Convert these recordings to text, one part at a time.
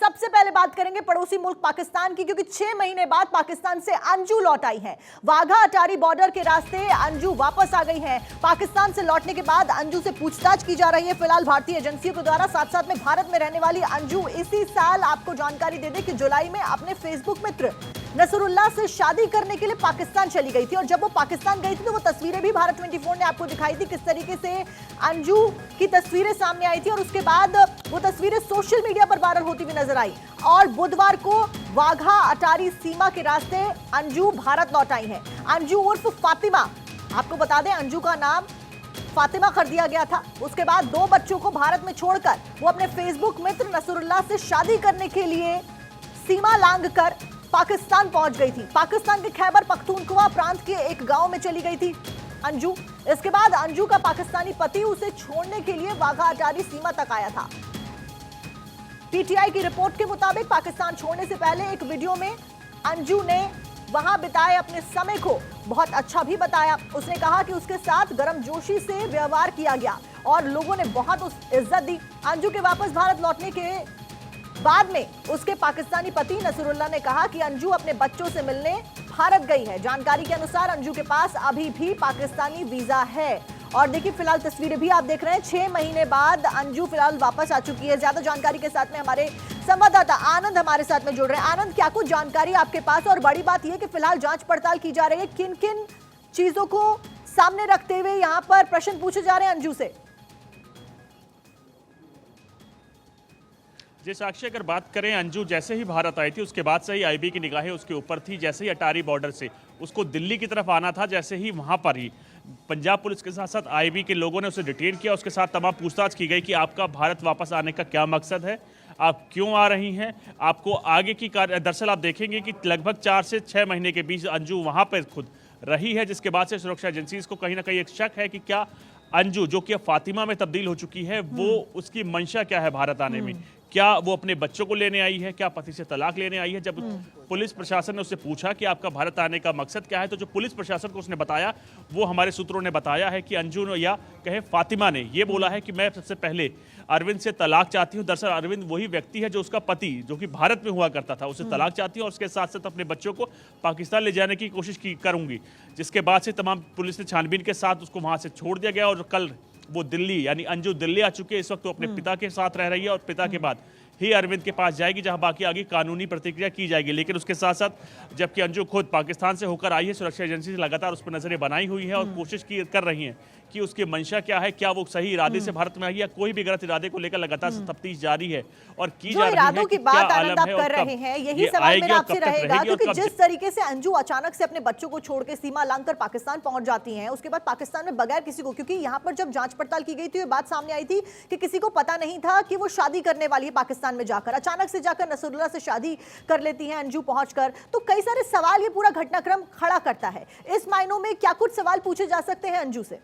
सबसे पहले बात करेंगे पड़ोसी मुल्क पाकिस्तान की, क्योंकि 6 महीने बाद पाकिस्तान से अंजू लौट आई है। वाघा अटारी बॉर्डर के रास्ते अंजू वापस आ गई है। पाकिस्तान से लौटने के बाद अंजू से पूछताछ की जा रही है फिलहाल भारतीय एजेंसियों के द्वारा। साथ साथ में भारत में रहने वाली अंजू इसी साल, आपको जानकारी दे दें कि जुलाई में अपने फेसबुक मित्र नसरुल्लाह से शादी करने के लिए पाकिस्तान चली गई थी। और जब वो पाकिस्तान गई थी तो वो तस्वीरें भी भारत 24 ने आपको दिखाई थी, किस तरीके से अंजू की तस्वीरें सामने आई थी। और उसके बाद वो तस्वीरें सोशल मीडिया पर वायरल होती हुई नजर आई। और बुधवार को वाघा अटारी सीमा के रास्ते अंजू भारत लौट आई है। अंजू उर्फ फातिमा, आपको बता दें अंजू का नाम फातिमा कर दिया गया था। उसके बाद 2 बच्चों को भारत में छोड़कर वो अपने फेसबुक मित्र नसरुल्लाह से शादी करने के लिए सीमा लांघकर पाकिस्तान पहुंच गई थी। पाकिस्तान के खैबर पख्तूनख्वा प्रांत के एक गांव में चली गई थी अंजू। इसके बाद अंजू का पाकिस्तानी पति उसे छोड़ने के लिए वाघा अटारी सीमा तक आया था। पीटीआई की रिपोर्ट के मुताबिक पाकिस्तान छोड़ने से पहले एक वीडियो में अंजू ने वहां बिताए अपने समय को बहुत अच्छा भी बताया। उसने कहा कि उसके साथ गर्मजोशी से व्यवहार किया गया और लोगों ने बहुत इज्जत दी। अंजू के वापस भारत लौटने के बाद में उसके पाकिस्तानी पति नसरुल्लाह ने कहा कि अंजू अपने बच्चों से मिलने भारत गई है। जानकारी के अनुसार अंजू के पास अभी भी पाकिस्तानी वीजा है। और देखिए फिलहाल तस्वीरें भी आप देख रहे हैं, 6 महीने बाद अंजू फिलहाल वापस आ चुकी है। ज्यादा जानकारी के साथ में हमारे संवाददाता आनंद हमारे साथ में जुड़ रहे हैं। आनंद, क्या कुछ जानकारी आपके पास? और बड़ी बात यह कि फिलहाल जांच पड़ताल की जा रही है, किन किन चीजों को सामने रखते हुए यहाँ पर प्रश्न पूछे जा रहे हैं अंजू से? जी साक्षी, अगर बात करें अंजू जैसे ही भारत आई थी उसके बाद से ही आईबी की निगाहें उसके ऊपर थी। जैसे ही अटारी बॉर्डर से उसको दिल्ली की तरफ आना था, जैसे ही वहां पर ही पंजाब पुलिस के साथ साथ आईबी के लोगों ने उसे डिटेन किया। उसके साथ तमाम पूछताछ की गई कि आपका भारत वापस आने का क्या मकसद है, आप क्यों आ रही हैं, आपको आगे की कार्य। दरअसल आप देखेंगे कि लगभग 4 से 6 महीने के बीच अंजू वहां पर खुद रही है, जिसके बाद से सुरक्षा एजेंसीज को कहीं ना कहीं एक शक है कि क्या अंजू, जो कि अब फातिमा में तब्दील हो चुकी है, वो उसकी मंशा क्या है भारत आने में। क्या वो अपने बच्चों को लेने आई है, क्या पति से तलाक लेने आई है? जब पुलिस प्रशासन ने उससे पूछा कि आपका भारत आने का मकसद क्या है, तो जो पुलिस प्रशासन को उसने बताया, वो हमारे सूत्रों ने बताया है कि अंजू ने, या कहे फातिमा ने, ये बोला है कि मैं सबसे पहले अरविंद से तलाक चाहती हूँ। दरअसल अरविंद वही व्यक्ति है जो उसका पति, जो कि भारत में हुआ करता था, उसे तलाक चाहती हूँ और उसके साथ साथ अपने बच्चों को पाकिस्तान ले जाने की कोशिश करूंगी। जिसके बाद से तमाम पुलिस ने छानबीन के साथ उसको वहां से छोड़ दिया गया और कल वो दिल्ली, यानी अंजू दिल्ली आ चुकी है। इस वक्त वो अपने पिता के साथ रह रही है और पिता के बाद ही अरविंद के पास जाएगी, जहां बाकी आगे कानूनी प्रतिक्रिया की जाएगी। लेकिन उसके साथ साथ जबकि अंजू खुद पाकिस्तान से होकर आई है, सुरक्षा एजेंसी लगातार उस पर नजरें बनाई हुई है और कोशिश कर रही हैं कि उसकी मंशा क्या है, क्या वो सही इरादे से भारत में आई है, कोई भी गलत इरादे को लेकर लगातार तफ्तीश जारी है और की जा रही है कि क्या आलम है और कर रहे हैं। यही सवाल मेरा आपसे रहेगा, क्योंकि जिस तरीके से अंजू अचानक से अपने बच्चों को छोड़ के सीमा लांघकर पाकिस्तान पहुंच जाती हैं, उसके बाद पाकिस्तान में बगैर किसी को, क्योंकि यहाँ पर जब जांच पड़ताल की गई थी ये बात सामने आई थी कि किसी को पता नहीं था कि वो शादी करने वाली है पाकिस्तान में जाकर। अचानक से जाकर नसरुल्लाह से शादी कर लेती हैं अंजू पहुंचकर। तो कई सारे सवाल ये पूरा घटनाक्रम खड़ा करता है। इस मायनों में क्या कुछ सवाल पूछे जा सकते हैं अंजू से?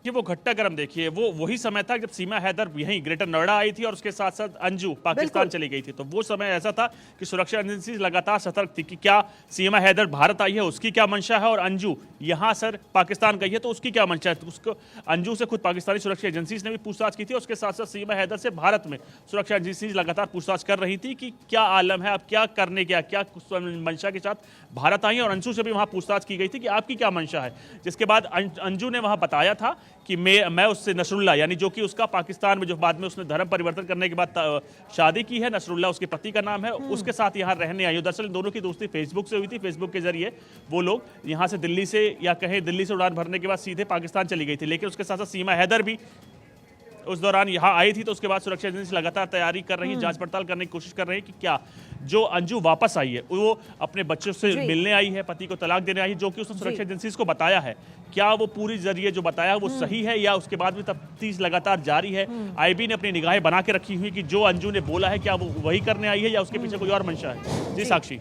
कि वो घटनाक्रम देखिए, वो वही समय था जब सीमा हैदर यहीं ग्रेटर नोएडा आई थी और उसके साथ साथ अंजू पाकिस्तान चली गई थी। तो वो समय ऐसा था कि सुरक्षा एजेंसी लगातार सतर्क थी कि क्या सीमा हैदर भारत आई है, उसकी क्या मंशा है, और अंजू यहाँ सर पाकिस्तान गई है तो उसकी क्या मंशा है। तो उसको अंजू से खुद पाकिस्तानी सुरक्षा एजेंसीज ने भी पूछताछ की थी। उसके साथ साथ सीमा हैदर से भारत में सुरक्षा एजेंसीज लगातार पूछताछ कर रही थी कि क्या आलम है, आप क्या करने क्या मंशा के साथ भारत आई है। और अंजू से भी वहाँ पूछताछ की गई थी कि आपकी क्या मंशा है। जिसके बाद अंजू ने वहाँ बताया था कि मैं उससे नसरुल्लाह, यानी जो कि उसका पाकिस्तान में, जो बाद में उसने धर्म परिवर्तन करने के बाद शादी की है, नसरुल्लाह उसके पति का नाम है, उसके साथ यहाँ रहने आई। दरअसल दोनों की दोस्ती फेसबुक से हुई थी। फेसबुक के जरिए वो लोग यहाँ से दिल्ली से, या कहें दिल्ली से उड़ान भरने के बाद सीधे पाकिस्तान चली गई थी। लेकिन उसके साथ साथ सीमा हैदर भी उस दौरान यहाँ आई थी। तो उसके बाद सुरक्षा एजेंसी लगातार तैयारी कर रही है, जांच पड़ताल करने की कोशिश कर रही है कि क्या जो अंजू वापस आई है वो अपने बच्चों से मिलने आई है, पति को तलाक देने आई है, जो कि उसने सुरक्षा एजेंसीज को बताया है, क्या वो पूरी जरिए जो बताया वो सही है, या उसके बाद भी तफ्तीश लगातार जारी है। आईबी ने अपनी निगाहें बना के रखी हुई कि जो अंजू ने बोला है क्या वो वही करने आई है या उसके पीछे कोई और मंशा है। जी साक्षी।